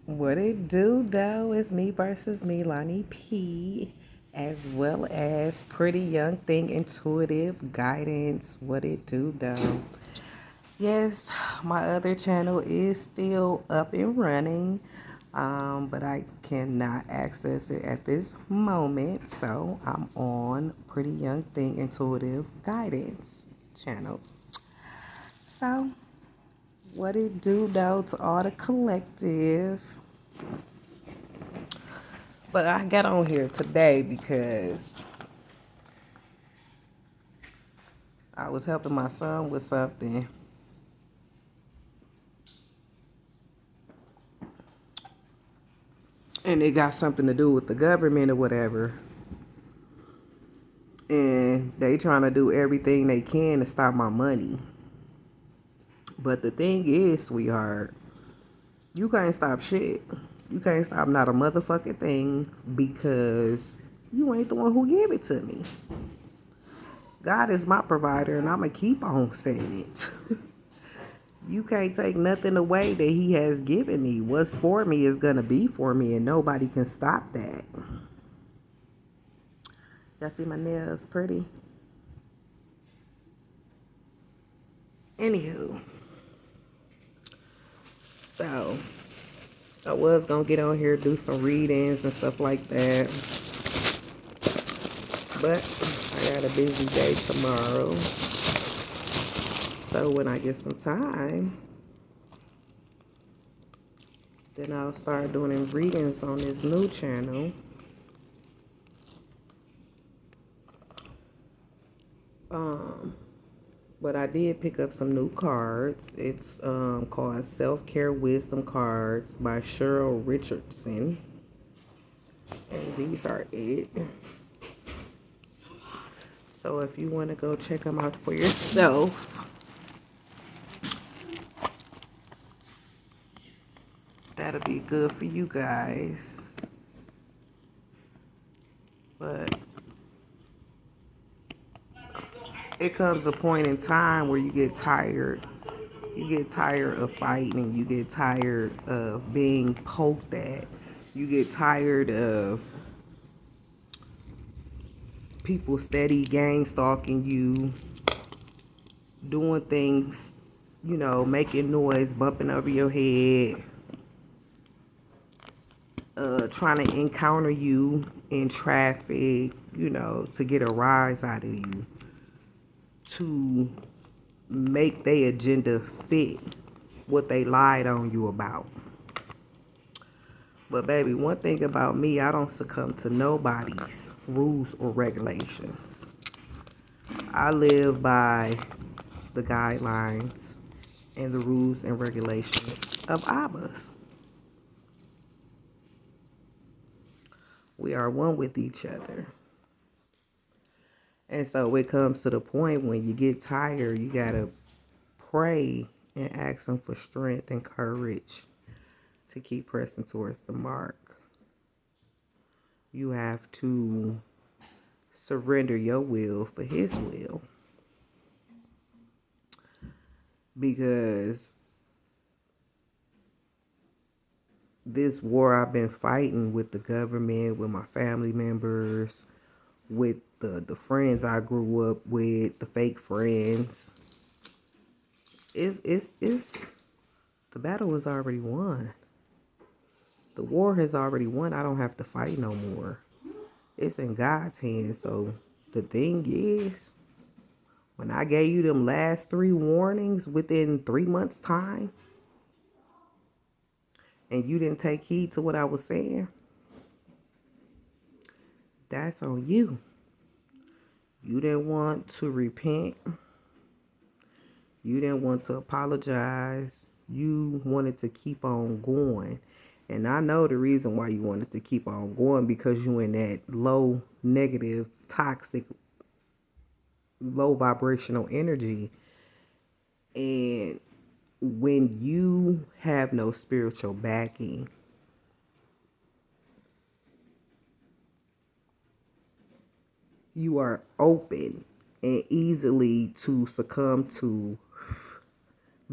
What it do, though, is me versus me, Lonnie P, as well as Pretty Young Thing Intuitive Guidance. What it do, though? Yes, my other channel is still up and running, but I cannot access it at this moment. So I'm on Pretty Young Thing Intuitive Guidance channel. So, what it do, though, to all the collective? But I got on here today because I was helping my son with something. And it got something to do with the government or whatever. And they trying to do everything they can to stop my money. But the thing is, sweetheart, you can't stop shit. You can't stop not a motherfucking thing because you ain't the one who gave it to me. God is my provider and I'm going to keep on saying it. You can't take nothing away that he has given me. What's for me is going to be for me, and nobody can stop that. Y'all see my nails pretty? Anywho, so I was going to get on here, do some readings and stuff like that. But I got a busy day tomorrow. So when I get some time, then I'll start doing readings on this new channel. But I did pick up some new cards. It's called Self-Care Wisdom Cards by Cheryl Richardson. And these are it. So if you want to go check them out for yourself, that'll be good for you guys. But it comes a point in time where you get tired. You get tired of fighting. You get tired of being poked at. You get tired of people steady gang stalking you, doing things, making noise, bumping over your head, trying to encounter you in traffic, to get a rise out of you, to make their agenda fit what they lied on you about. But baby, one thing about me, I don't succumb to nobody's rules or regulations. I live by the guidelines and the rules and regulations of Abba's. We are one with each other. And so it comes to the point when you get tired, you got to pray and ask him for strength and courage to keep pressing towards the mark. You have to surrender your will for his will. Because this war I've been fighting with the government, with my family members, with the friends I grew up with, the fake friends, it's the battle is already won. The war has already won. I don't have to fight no more. It's in God's hands. So the thing is, when I gave you them last 3 warnings within 3 months' time, and you didn't take heed to what I was saying, that's on you. You didn't want to repent. You didn't want to apologize. You wanted to keep on going. And I know the reason why you wanted to keep on going, because you in that low, negative, toxic, low vibrational energy. And when you have no spiritual backing, you are open and easily to succumb to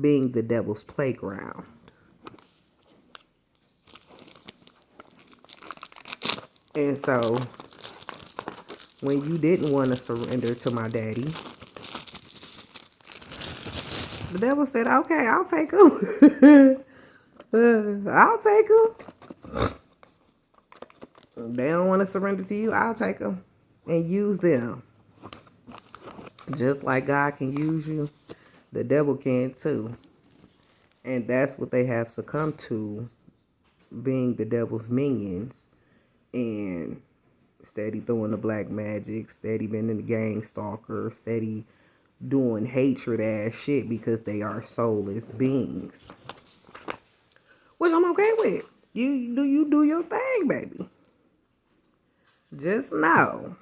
being the devil's playground. And so when you didn't want to surrender to my daddy, the devil said, okay, I'll take him. I'll take him. They don't want to surrender to you, I'll take them and use them. Just like God can use you, the devil can too. And that's what they have succumbed to, being the devil's minions. And steady throwing the black magic, steady being in the gang stalker, steady doing hatred ass shit because they are soulless beings. Which I'm okay with. You do your thing, baby. Just know,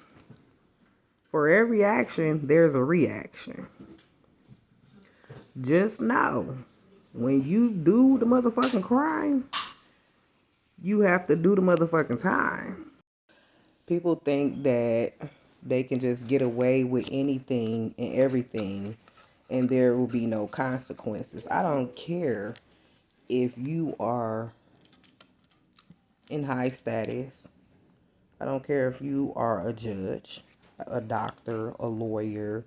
for every action, there's a reaction. Just know, when you do the motherfucking crime, you have to do the motherfucking time. People think that they can just get away with anything and everything and there will be no consequences. I don't care if you are in high status. I don't care if you are a judge, a doctor, a lawyer,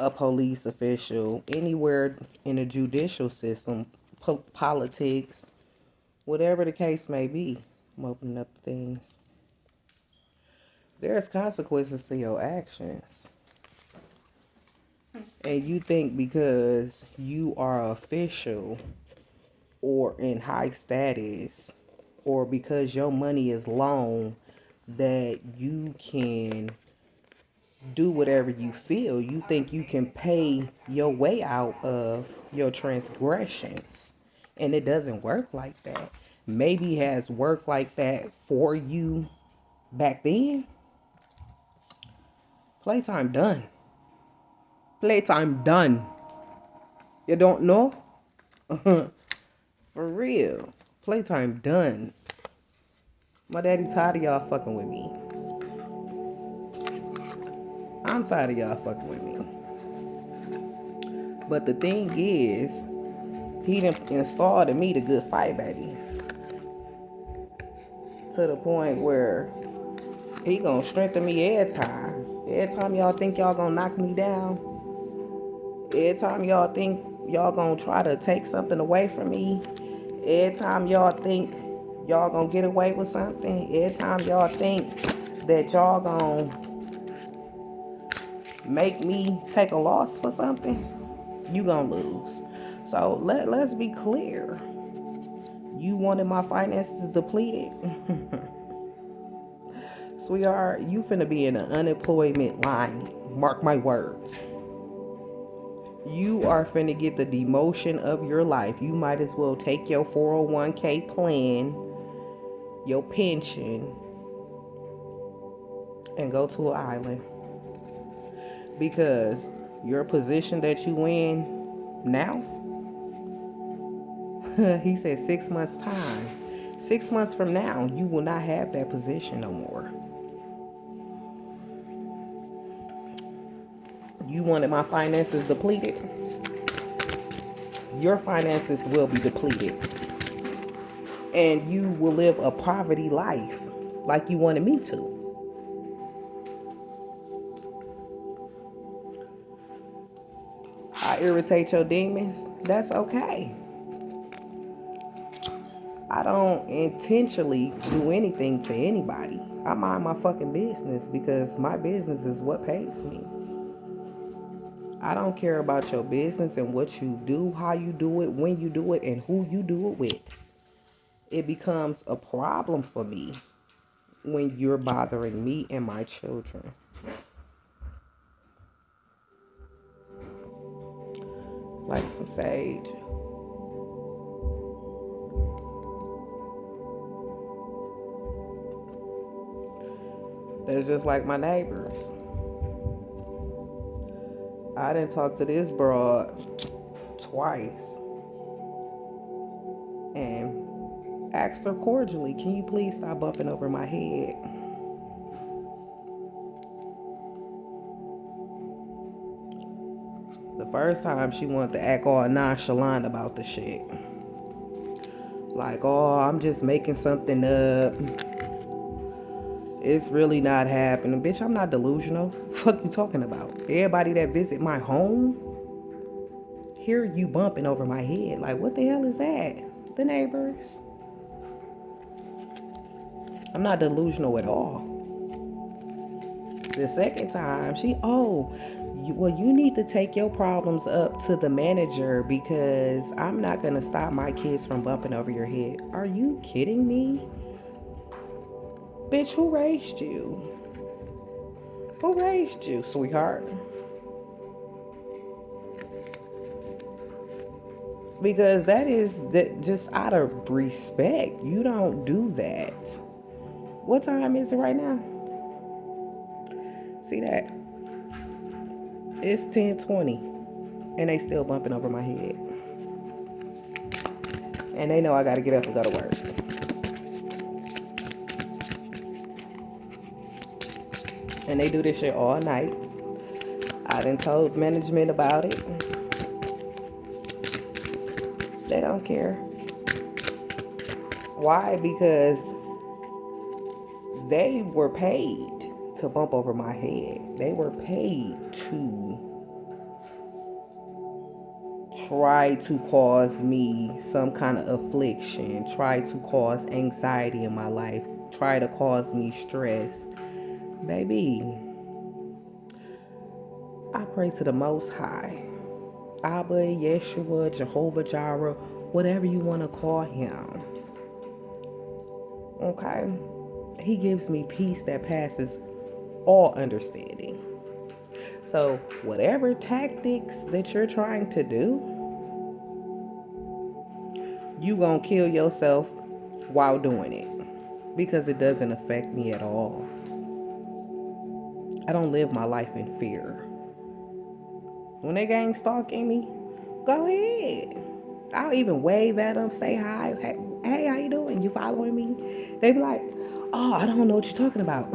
a police official, anywhere in the judicial system, politics, whatever the case may be. I'm opening up things. There's consequences to your actions. And you think because you are official or in high status or because your money is long that you can do whatever you feel. You think you can pay your way out of your transgressions. And it doesn't work like that. Maybe it has worked like that for you back then. Playtime done. Playtime done. You don't know? For real. Playtime done. My daddy tired of y'all fucking with me. I'm tired of y'all fucking with me. But the thing is, he done installed in me the good fight, baby. To the point where he gonna strengthen me every time. Every time y'all think y'all gonna knock me down. Every time y'all think y'all gonna try to take something away from me. Every time y'all think y'all gonna get away with something. Every time y'all think that y'all gonna make me take a loss for something, you gonna lose. So let's be clear. You wanted my finances depleted? Sweetheart, you finna be in an unemployment line. Mark my words. You are finna get the demotion of your life. You might as well take your 401k plan, your pension, and go to an island. Because your position that you in now, he said 6 months time. 6 months from now, you will not have that position no more. You wanted my finances depleted? Your finances will be depleted. And you will live a poverty life like you wanted me to. I irritate your demons. That's okay. I don't intentionally do anything to anybody. I mind my fucking business because my business is what pays me. I don't care about your business and what you do, how you do it, when you do it, and who you do it with. It becomes a problem for me when you're bothering me and my children. Like some sage. That's just like my neighbors. I didn't talk to this broad twice and asked her cordially, can you please stop bumping over my head? The first time she wanted to act all nonchalant about the shit. Like, oh, I'm just making something up. It's really not happening. Bitch, I'm not delusional. Fuck you talking about? Everybody that visit my home hear you bumping over my head. Like, what the hell is that? The neighbors. I'm not delusional at all. The second time, you need to take your problems up to the manager because I'm not going to stop my kids from bumping over your head. Are you kidding me? Bitch, who raised you? Who raised you, sweetheart? Because that just out of respect. You don't do that. What time is it right now? See that? It's 10:20, and they still bumping over my head. And they know I gotta get up and go to work. And they do this shit all night. I done told management about it. They don't care. Why? Because they were paid to bump over my head. They were paid to try to cause me some kind of affliction, try to cause anxiety in my life, try to cause me stress. Baby, I pray to the Most High. Abba, Yeshua, Jehovah Jireh, whatever you want to call him. Okay? He gives me peace that passes all understanding. So, whatever tactics that you're trying to do, you gonna kill yourself while doing it because it doesn't affect me at all. I don't live my life in fear. When they gang stalking me, go ahead. I'll even wave at them, say hi. Hey, how you doing? You following me? They be like, oh, I don't know what you're talking about.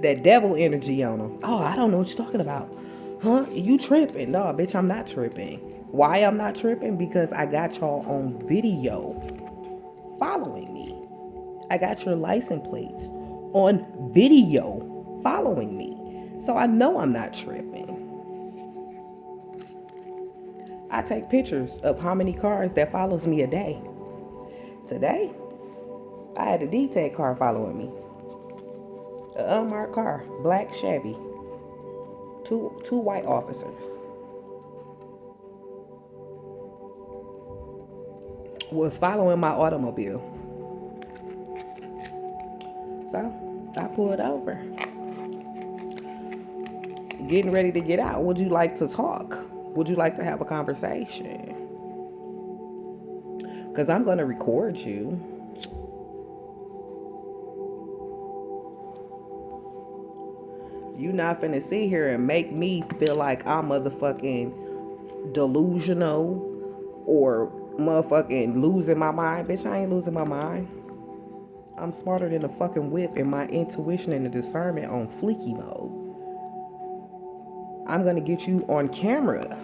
That devil energy on them. Oh, I don't know what you're talking about. Huh? You tripping? No, bitch, I'm not tripping. Why I'm not tripping? Because I got y'all on video following me. I got your license plates on video following me. So I know I'm not tripping. I take pictures of how many cars that follows me a day. Today, I had a D-Tech car following me. An unmarked car, black Chevy. Two white officers was following my automobile. So I pulled over. Getting ready to get out. Would you like to talk? Would you like to have a conversation? Because I'm going to record you. You not finna sit here and make me feel like I'm motherfucking delusional or motherfucking losing my mind. Bitch, I ain't losing my mind. I'm smarter than a fucking whip, and my intuition and the discernment on fleeky mode. I'm gonna get you on camera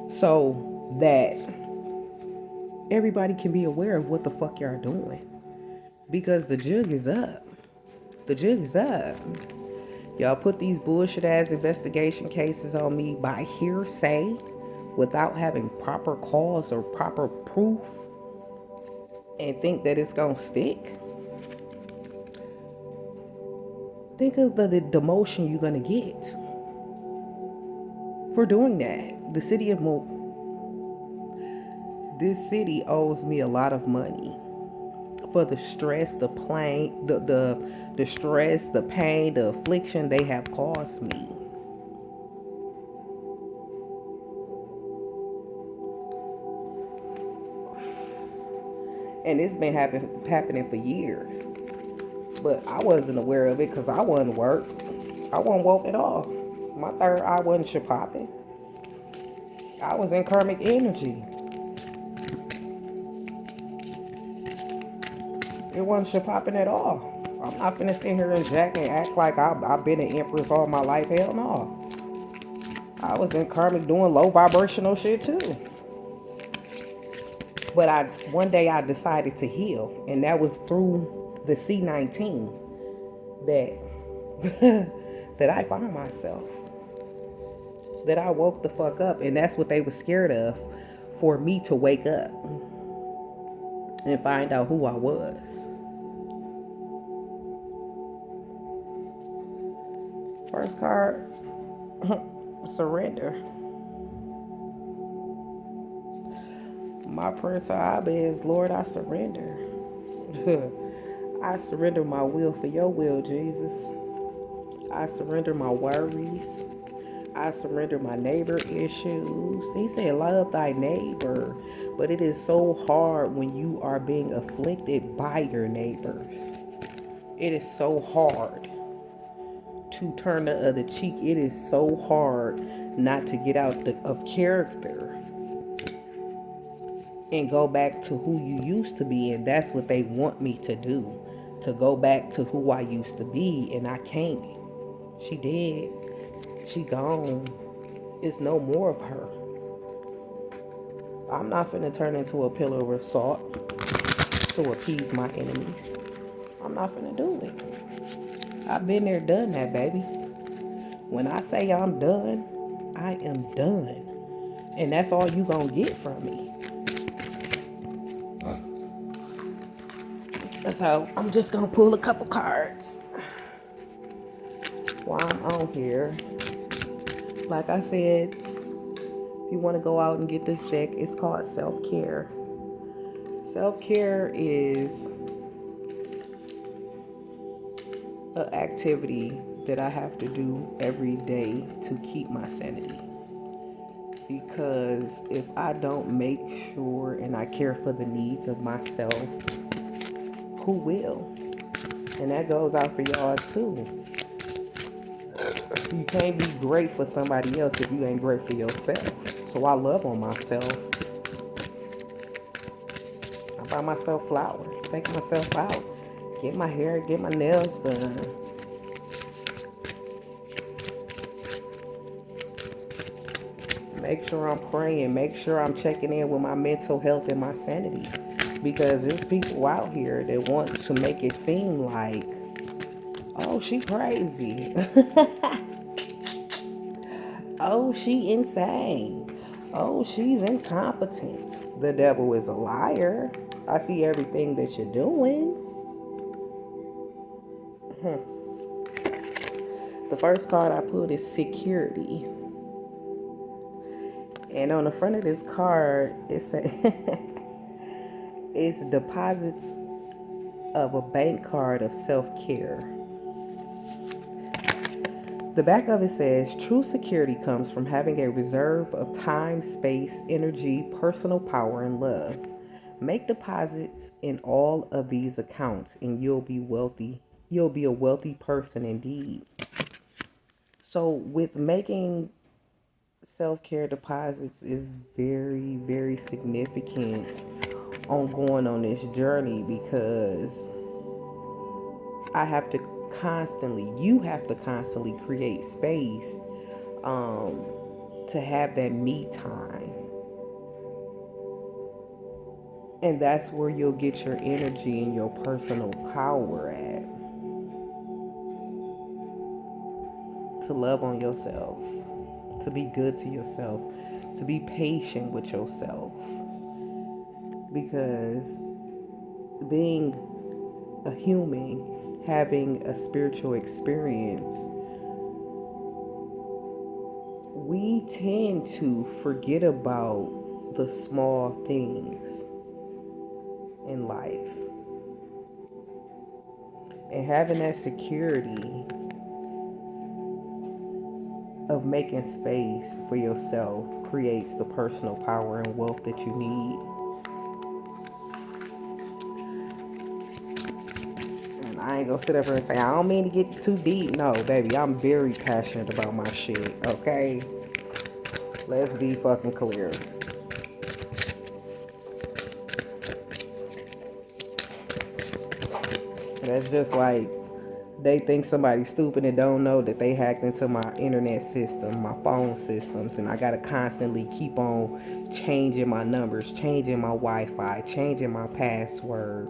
so that everybody can be aware of what the fuck y'all doing. Because the jig is up. The jig is up. Y'all put these bullshit ass investigation cases on me by hearsay without having proper cause or proper proof and think that it's gonna stick. Think of the demotion you're gonna get for doing that. This city owes me a lot of money for the stress, the pain, the stress, the pain, the affliction they have caused me. And it's been happening for years. But I wasn't aware of it because I wasn't work. I wasn't woke at all. My third eye wasn't shapopping. I was in karmic energy. It wasn't shapopping at all. I'm not finna sit here and jack and act like I've been an empress all my life. Hell no. I was in karmic doing low vibrational shit too. But one day I decided to heal, and that was through the C19 that that I found myself. That I woke the fuck up, and that's what they were scared of, for me to wake up and find out who I was. First card, surrender. My prayer to Abba is, Lord, I surrender. I surrender my will for your will, Jesus. I surrender my worries. I surrender my neighbor issues. He said, love thy neighbor. But it is so hard when you are being afflicted by your neighbors. It is so hard to turn the other cheek. It is so hard not to get out of character and go back to who you used to be. And that's what they want me to do, to go back to who I used to be, and I can't. She dead. She gone. It's no more of her. I'm not finna turn into a pillar of salt to appease my enemies. I'm not finna do it. I've been there, done that, baby. When I say I'm done, I am done. And that's all you gonna get from me. So I'm just gonna pull a couple cards while I'm on here. Like I said, if you want to go out and get this deck, it's called self-care. Self-care is an activity that I have to do every day to keep my sanity. Because if I don't make sure and I care for the needs of myself, who will? And that goes out for y'all too. You can't be great for somebody else if you ain't great for yourself. So I love on myself. I buy myself flowers, take myself out, get my hair, get my nails done. Make sure I'm praying, make sure I'm checking in with my mental health and my sanity. Because there's people out here that want to make it seem like, oh, she crazy. Oh, she insane. Oh, she's incompetent. The devil is a liar. I see everything that you're doing. The first card I pulled is security. And on the front of this card, it says it's deposits of a bank card of self-care. The back of it says, true security comes from having a reserve of time, space, energy, personal power, and love. Make deposits in all of these accounts and you'll be wealthy. You'll be a wealthy person indeed. So with making self-care deposits is very, very significant on going on this journey, because you have to constantly create space to have that me time. And that's where you'll get your energy and your personal power at. To love on yourself, to be good to yourself, to be patient with yourself. Because being a human, having a spiritual experience, we tend to forget about the small things in life. And having that security of making space for yourself creates the personal power and wealth that you need. And I ain't gonna sit up here and say, I don't mean to get too deep. No, baby, I'm very passionate about my shit, okay? Let's be fucking clear. That's just like they think somebody's stupid and don't know that they hacked into my internet system, my phone systems, and I gotta constantly keep on changing my numbers, changing my Wi-Fi, changing my password.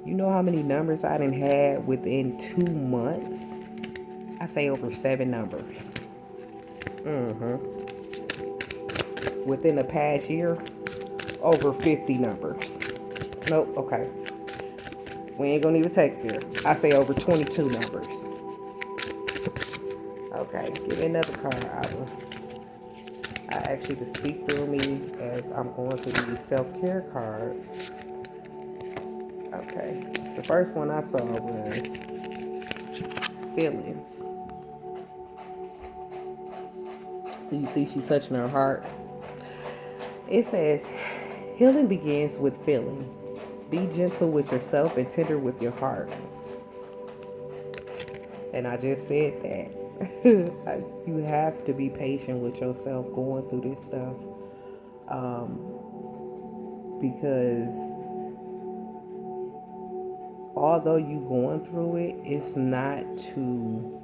You know how many numbers I done had within 2 months? I say over 7 numbers. Within the past year, over 50 numbers. Nope, okay. We ain't gonna even take there. I say over 22 numbers. Okay, give me another card. I ask you to speak through me as I'm going through these self-care cards. Okay, the first one I saw was feelings. You see she touching her heart. It says, healing begins with feeling. Be gentle with yourself and tender with your heart. And I just said that. You have to be patient with yourself going through this stuff. Because although you going through it, it's not to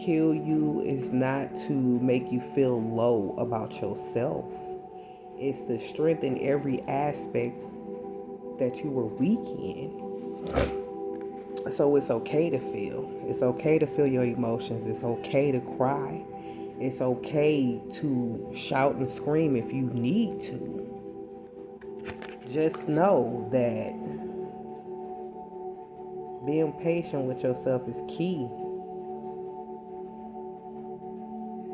kill you. It's not to make you feel low about yourself. It's to strengthen every aspect that you were weak in. So it's okay to feel. It's okay to feel your emotions. It's okay to cry. It's okay to shout and scream if you need to. Just know that being patient with yourself is key.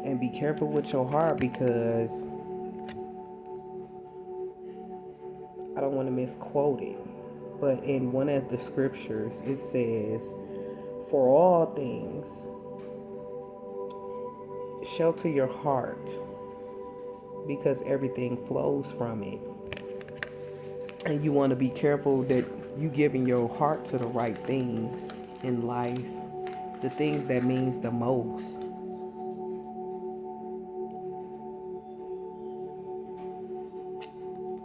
And be careful with your heart, because I don't want to misquote it, but in one of the scriptures it says, for all things, shelter your heart, because everything flows from it. And you want to be careful that you giving your heart to the right things in life, the things that means the most.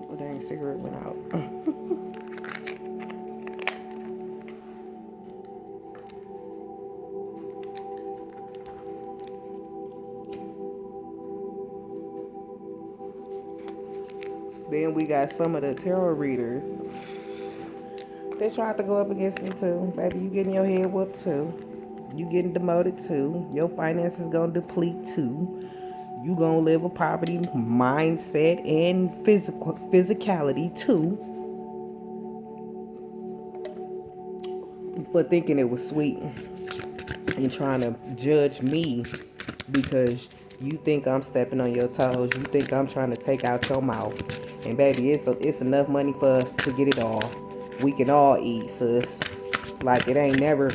Oh, dang, cigarette went out. Then we got some of the tarot readers. They tried to go up against me too. Baby, you getting your head whooped too. You getting demoted too. Your finances gonna deplete too. You gonna live a poverty mindset and physicality too. For thinking it was sweet and trying to judge me because you think I'm stepping on your toes. You think I'm trying to take out your mouth. And baby, it's enough money for us to get it all. We can all eat, sis. Like I ain't never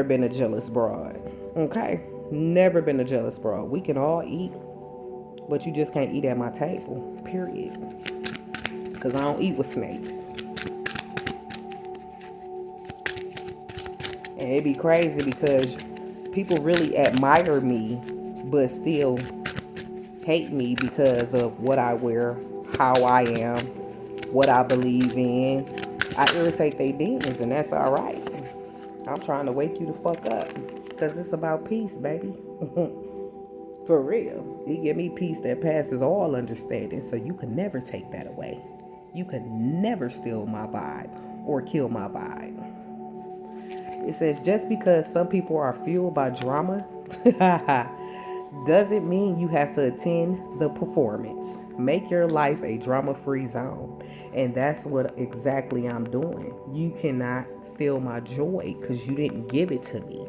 been a jealous broad. Okay? Never been a jealous broad. We can all eat, but you just can't eat at my table. Period. Because I don't eat with snakes. And it be crazy because people really admire me, but still hate me because of what I wear, how I am, what I believe in. I irritate their demons, and that's all right. I'm trying to wake you the fuck up, because it's about peace, baby. For real. He give me peace that passes all understanding, so you can never take that away. You can never steal my vibe or kill my vibe. It says, just because some people are fueled by drama doesn't mean you have to attend the performance. Make your life a drama-free zone. And that's what exactly I'm doing. You cannot steal my joy because you didn't give it to me.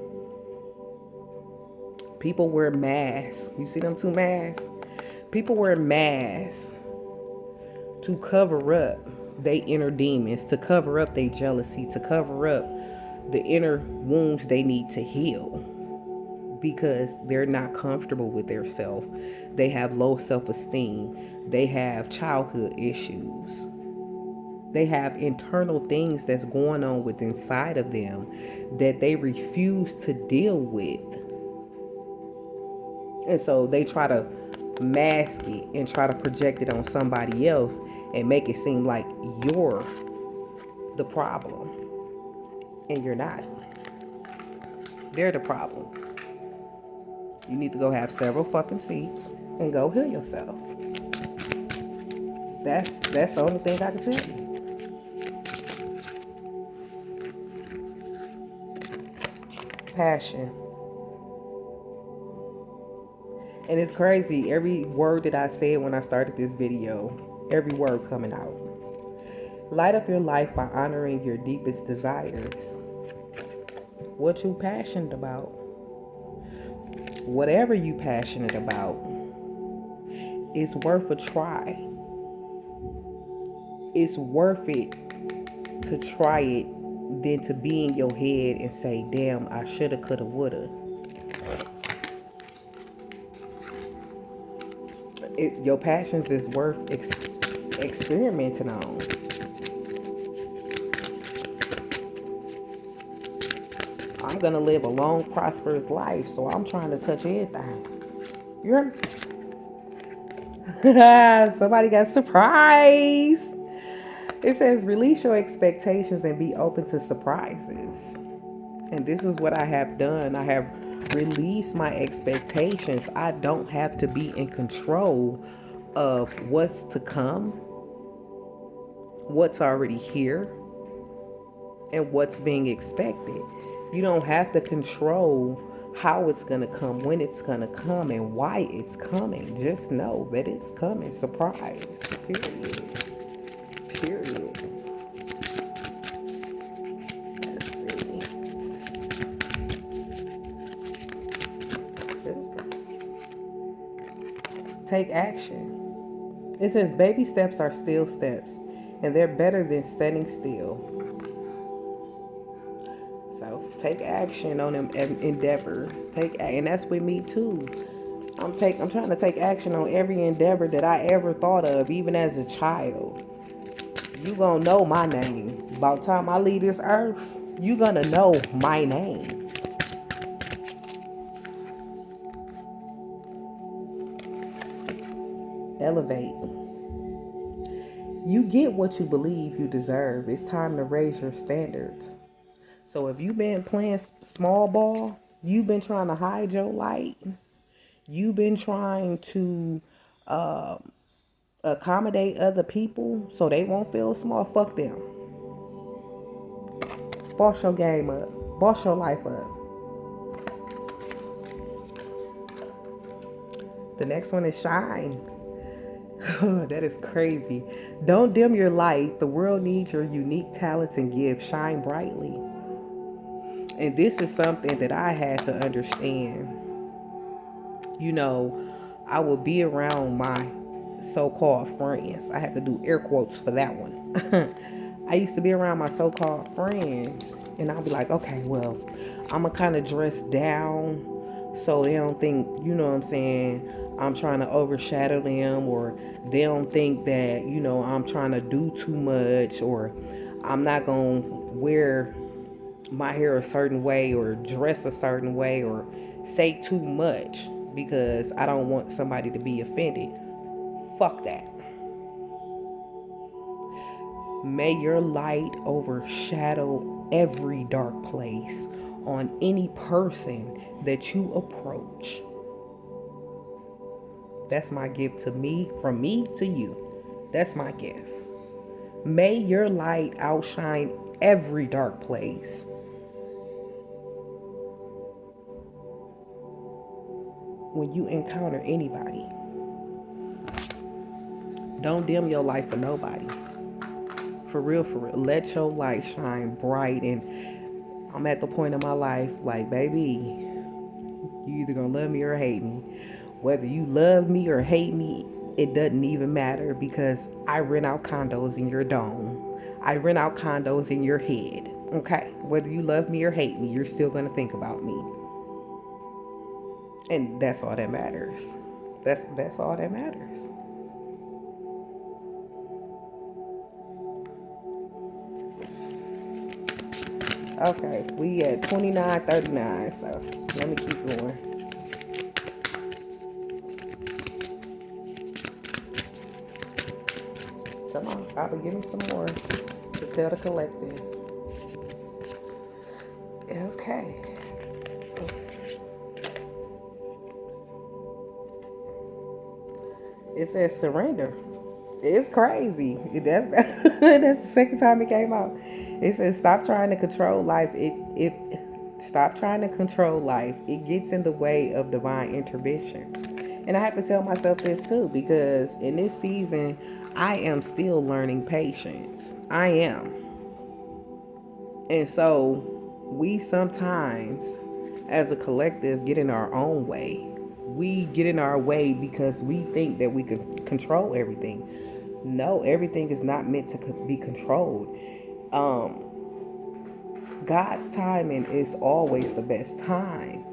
People wear masks. You see them two masks? People wear masks to cover up their inner demons, to cover up their jealousy, to cover up the inner wounds they need to heal, because they're not comfortable with their self. They have low self-esteem. They have childhood issues. They have internal things that's going on with inside of them that they refuse to deal with. And so they try to mask it and try to project it on somebody else and make it seem like you're the problem. And you're not. They're the problem. You need to go have several fucking seats and go heal yourself. That's the only thing I can tell you. Passion. And it's crazy. Every word that I said when I started this video, every word coming out. Light up your life by honoring your deepest desires. What you passionate about. Whatever you passionate about, it's worth a try. It's worth it to try it than to be in your head and say, damn, I shoulda, coulda, woulda. Your passions is worth experimenting on. I'm gonna live a long, prosperous life, so I'm trying to touch everything. You heard me? Somebody got surprised. It says, release your expectations and be open to surprises. And this is what I have done. I have released my expectations. I don't have to be in control of what's to come, what's already here, and what's being expected. You don't have to control how it's going to come, when it's going to come, and why it's coming. Just know that it's coming. Surprise. Period. Period. Let's see. Take action. It says baby steps are still steps, and they're better than standing still. So take action on them endeavors. And that's with me too. I'm trying to take action on every endeavor that I ever thought of, even as a child. You gonna know my name. By the time I leave this earth, you gonna know my name. Elevate. You get what you believe you deserve. It's time to raise your standards. So if you've been playing small ball, you've been trying to hide your light, you've been trying to accommodate other people so they won't feel small, fuck them. Boss your game up. Boss your life up. The next one is shine. That is crazy. Don't dim your light. The world needs your unique talents and gifts. Shine brightly. And this is something that I had to understand. You know, I would be around my so-called friends. I had to do air quotes for that one. I used to be around my so-called friends, and I'd be like, okay, well, I'm going to kind of dress down so they don't think, you know what I'm saying, I'm trying to overshadow them, or they don't think that, you know, I'm trying to do too much, or I'm not going to wear my hair a certain way or dress a certain way or say too much because I don't want somebody to be offended. Fuck that. May your light overshadow every dark place on any person that you approach. That's my gift to me, from me to you. That's my gift. May your light outshine every dark place. When you encounter anybody, don't dim your light for nobody. For real, for real. Let your light shine bright. And I'm at the point in my life, like, baby, you either gonna love me or hate me. Whether you love me or hate me, it doesn't even matter, because I rent out condos in your dome. I rent out condos in your head. Okay? Whether you love me or hate me, you're still gonna think about me. And that's all that matters. That's all that matters. Okay, we at 29:39, so let me keep going. Come on, Papa, give me some more to tell the collective. Okay. It says surrender. It's crazy. That's the second time it came out. It says stop trying to control life. It stop trying to control life. It gets in the way of divine intervention. And I have to tell myself this too, because in this season, I am still learning patience. I am. And so we sometimes, as a collective, get in our own way. We get in our way because we think that we can control everything. No, everything is not meant to be controlled. God's timing is always the best time.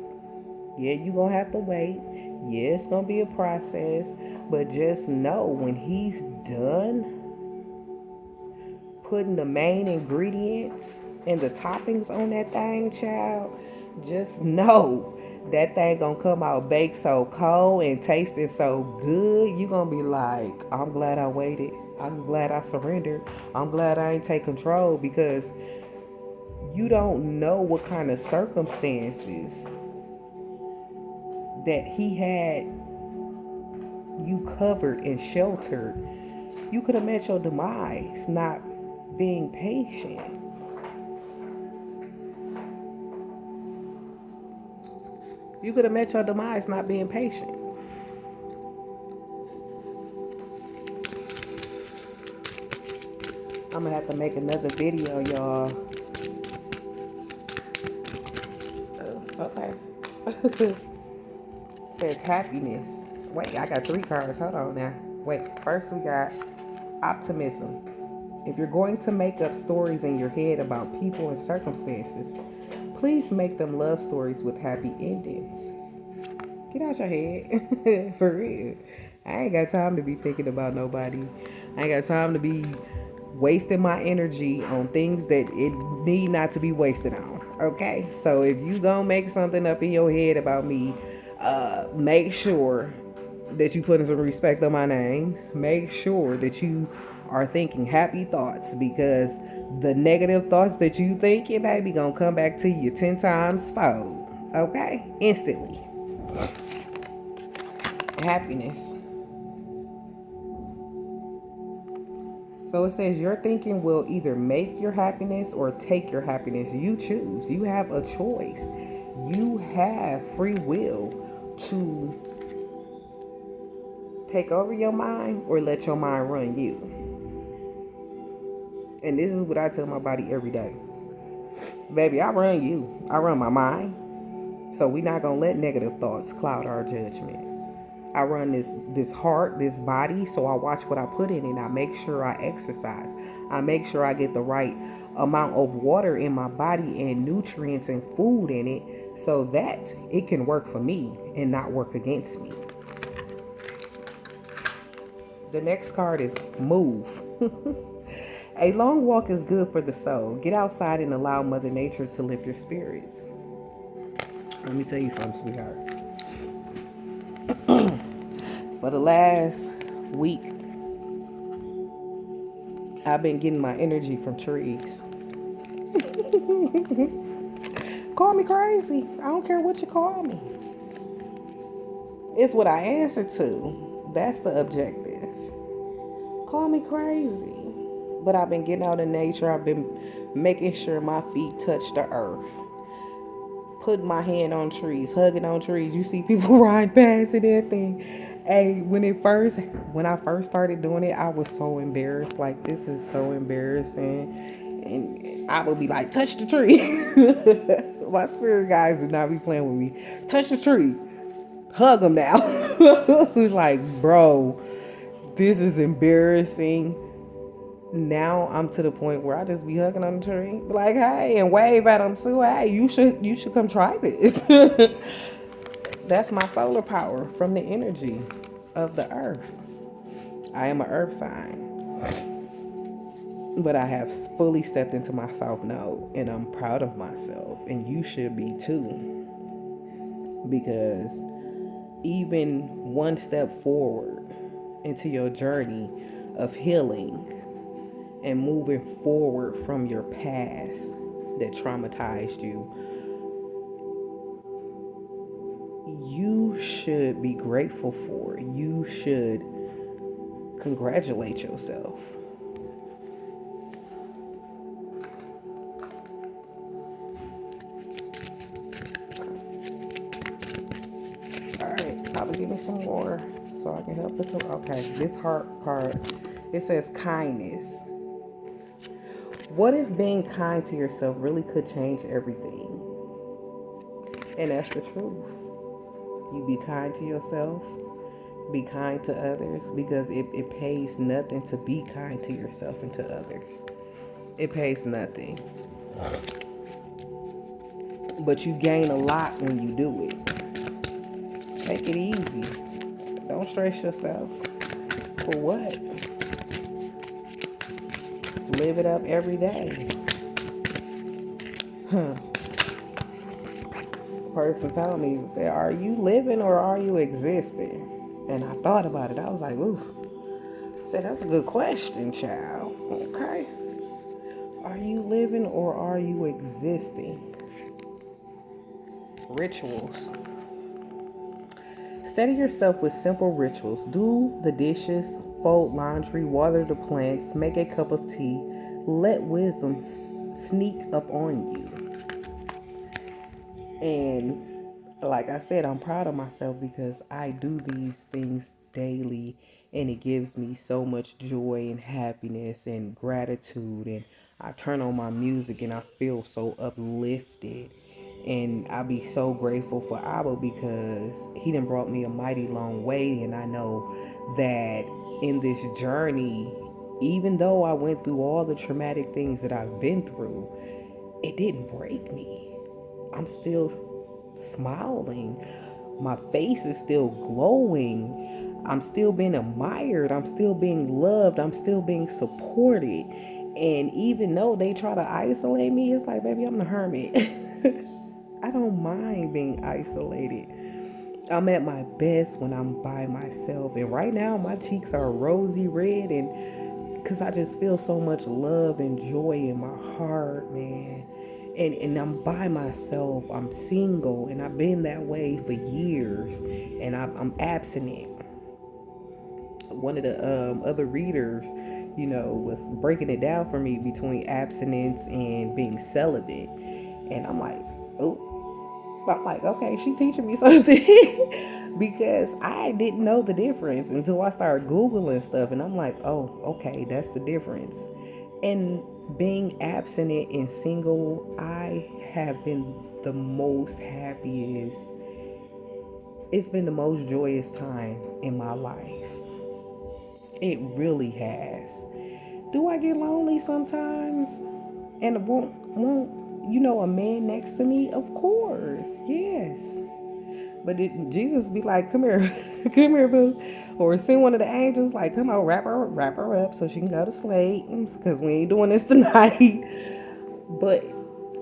Yeah, you're going to have to wait. Yeah, it's going to be a process. But just know when He's done putting the main ingredients and the toppings on that thing, child, just know that thing gonna come out baked so cold and tasting so good. You gonna be like, I'm glad I waited. I'm glad I surrendered. I'm glad I ain't take control, because you don't know what kind of circumstances that He had you covered and sheltered. You could have met your demise not being patient. You could have met your demise not being patient. I'm gonna have to make another video, y'all. Okay. Says happiness. Wait, I got 3 cards. Hold on now. Wait, first we got optimism. If you're going to make up stories in your head about people and circumstances, please make them love stories with happy endings. Get out your head. For real. I ain't got time to be thinking about nobody. I ain't got time to be wasting my energy on things that it need not to be wasted on. Okay? So if you gonna make something up in your head about me, make sure that you put some respect on my name. Make sure that you are thinking happy thoughts, because the negative thoughts that you thinking, baby, gonna come back to you 10 times fold. Okay? Instantly. Happiness. So it says your thinking will either make your happiness or take your happiness. You choose. You have a choice. You have free will to take over your mind or let your mind run you. And this is what I tell my body every day. Baby, I run you. I run my mind. So we're not going to let negative thoughts cloud our judgment. I run this heart, this body, so I watch what I put in it. I make sure I exercise. I make sure I get the right amount of water in my body and nutrients and food in it, so that it can work for me and not work against me. The next card is move. A long walk is good for the soul. Get outside and allow Mother Nature to lift your spirits. Let me tell you something, sweetheart. For the last week, I've been getting my energy from trees. Call me crazy. I don't care what you call me. It's what I answer to. That's the objective. Call me crazy. But I've been getting out in nature. I've been making sure my feet touch the earth. Putting my hand on trees, hugging on trees. You see people ride past and everything. Hey, when I first started doing it, I was so embarrassed. Like, this is so embarrassing. And I would be like, touch the tree. My spirit guys do not be playing with me. Touch the tree. Hug them now. Like, bro, this is embarrassing. Now I'm to the point where I just be hugging on the tree, like, hey, and wave at them too. Hey, you should come try this. That's my solar power from the energy of the earth. I am an earth sign, but I have fully stepped into my south node, and I'm proud of myself, and you should be too, because even one step forward into your journey of healing and moving forward from your past that traumatized you, you should be grateful for. You should Congratulate yourself. All right, Papa, give me some more so I can help put some. Okay, this heart card, it says kindness. What if being kind to yourself really could change everything? And that's the truth. You be kind to yourself, be kind to others, because it pays nothing to be kind to yourself and to others. It pays nothing. But you gain a lot when you do it. Take it easy. Don't stress yourself. For what? Live it up every day. Person told me, said, are you living or are you existing? And I thought about it. I was like, ooh. I said, that's a good question, child. Okay. Are you living or are you existing? Rituals. Steady yourself with simple rituals. Do the dishes, fold laundry, water the plants, make a cup of tea. Let wisdom sneak up on you. And like I said, I'm proud of myself because I do these things daily and it gives me so much joy and happiness and gratitude. And I turn on my music and I feel so uplifted. And I be so grateful for Abba because he done brought me a mighty long way. And I know that in this journey, even though I went through all the traumatic things that I've been through, it didn't break me. I'm still smiling. My face is still glowing. I'm still being admired. I'm still being loved. I'm still being supported. And even though they try to isolate me, it's like, baby, I'm the hermit. I don't mind being isolated. I'm at my best when I'm by myself. And right now, my cheeks are rosy red, and because I just feel so much love and joy in my heart, man. And I'm by myself. I'm single, and I've been that way for years. And I'm abstinent. One of the other readers, was breaking it down for me between abstinence and being celibate. And I'm like, oh, I'm like, okay, she teaching me something because I didn't know the difference until I started Googling stuff. And I'm like, oh, okay, that's the difference. And being abstinent and single, I have been the most happiest. It's been the most joyous time in my life. It really has. Do I get lonely sometimes? And won't a man next to me? Of course, yes. But did Jesus be like, come here, come here, boo? Or send one of the angels, like, come on, wrap her up so she can go to sleep, because we ain't doing this tonight. But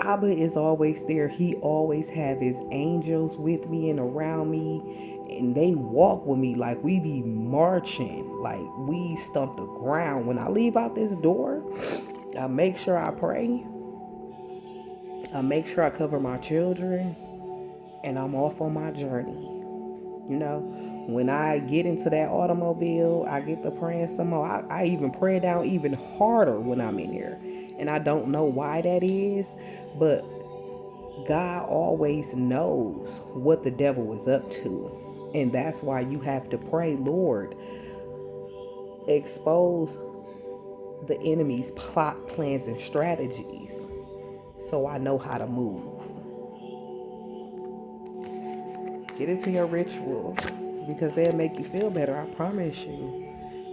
Abba is always there. He always have his angels with me and around me. And they walk with me like we be marching, like we stomp the ground. When I leave out this door, I make sure I pray. I make sure I cover my children. And I'm off on my journey. When I get into that automobile, I get to praying some more. I even pray down even harder when I'm in here. And I don't know why that is, but God always knows what the devil is up to. And that's why you have to pray, Lord, expose the enemy's plot, plans, and strategies so I know how to move. Get into your rituals because they'll make you feel better, I promise you.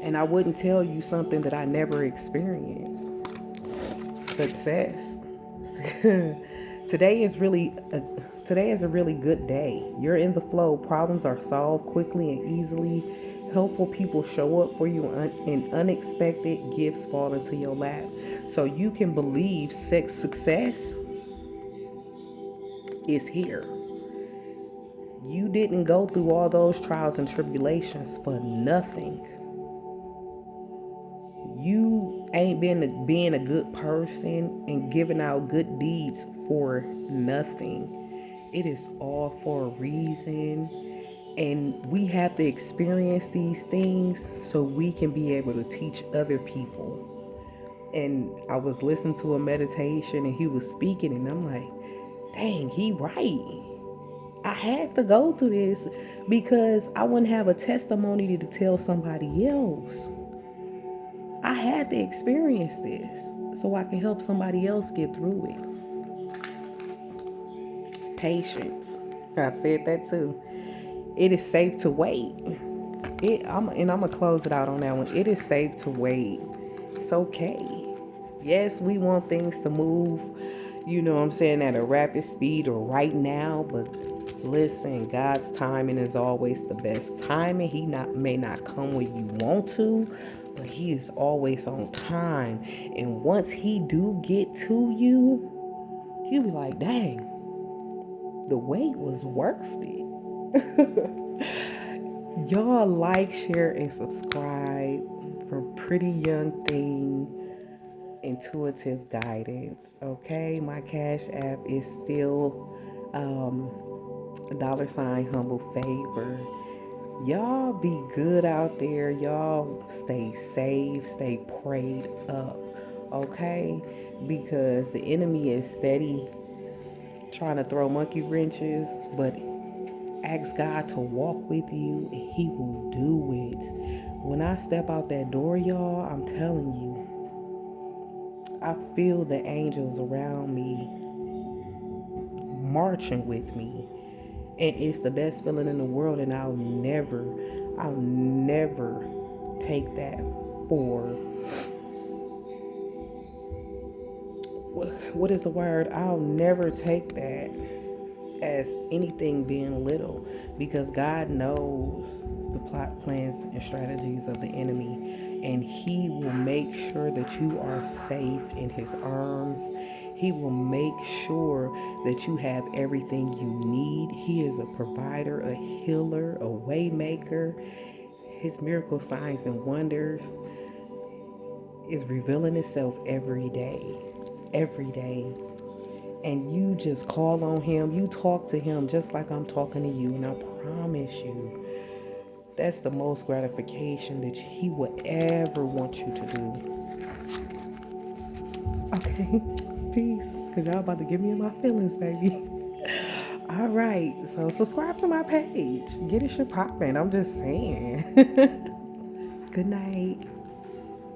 And I wouldn't tell you something that I never experienced. Success. Today is a really good day. You're in the flow. Problems are solved quickly and easily. Helpful people show up for you and unexpected gifts fall into your lap. So you can believe success is here. You didn't go through all those trials and tribulations for nothing. You ain't been being a good person and giving out good deeds for nothing. It is all for a reason. And we have to experience these things so we can be able to teach other people. And I was listening to a meditation and he was speaking, and I'm like, dang, he right. I had to go through this because I wouldn't have a testimony to tell somebody else. I had to experience this so I can help somebody else get through it. Patience. I said that too. It is safe to wait. I'm gonna close it out on that one. It is safe to wait. It's okay. Yes, we want things to move, you know what I'm saying, at a rapid speed or right now, but listen, God's timing is always the best timing. He may not come when you want to, but he is always on time. And once he do get to you, you'll be like, dang, the wait was worth it. Y'all like, share, and subscribe for Pretty Young Thing Intuitive Guidance. Okay, my Cash App is still $ humble favor. Y'all be good out there. Y'all stay safe, stay prayed up. Okay, because the enemy is steady trying to throw monkey wrenches, but ask God to walk with you and he will do it. When I step out that door, y'all, I'm telling you, I feel the angels around me marching with me. And it's the best feeling in the world, and I'll never take that for, what is the word? I'll never take that as anything being little, because God knows the plot, plans, and strategies of the enemy, and he will make sure that you are safe in his arms. He will make sure that you have everything you need. He is a provider, a healer, a way maker. His miracle signs and wonders is revealing itself every day. Every day. And you just call on him. You talk to him just like I'm talking to you. And I promise you, that's the most gratification that he would ever want you to do. Okay, peace. Because y'all about to get me in my feelings, baby. All right, so subscribe to my page. Get it shit poppin'. I'm just saying. Good night.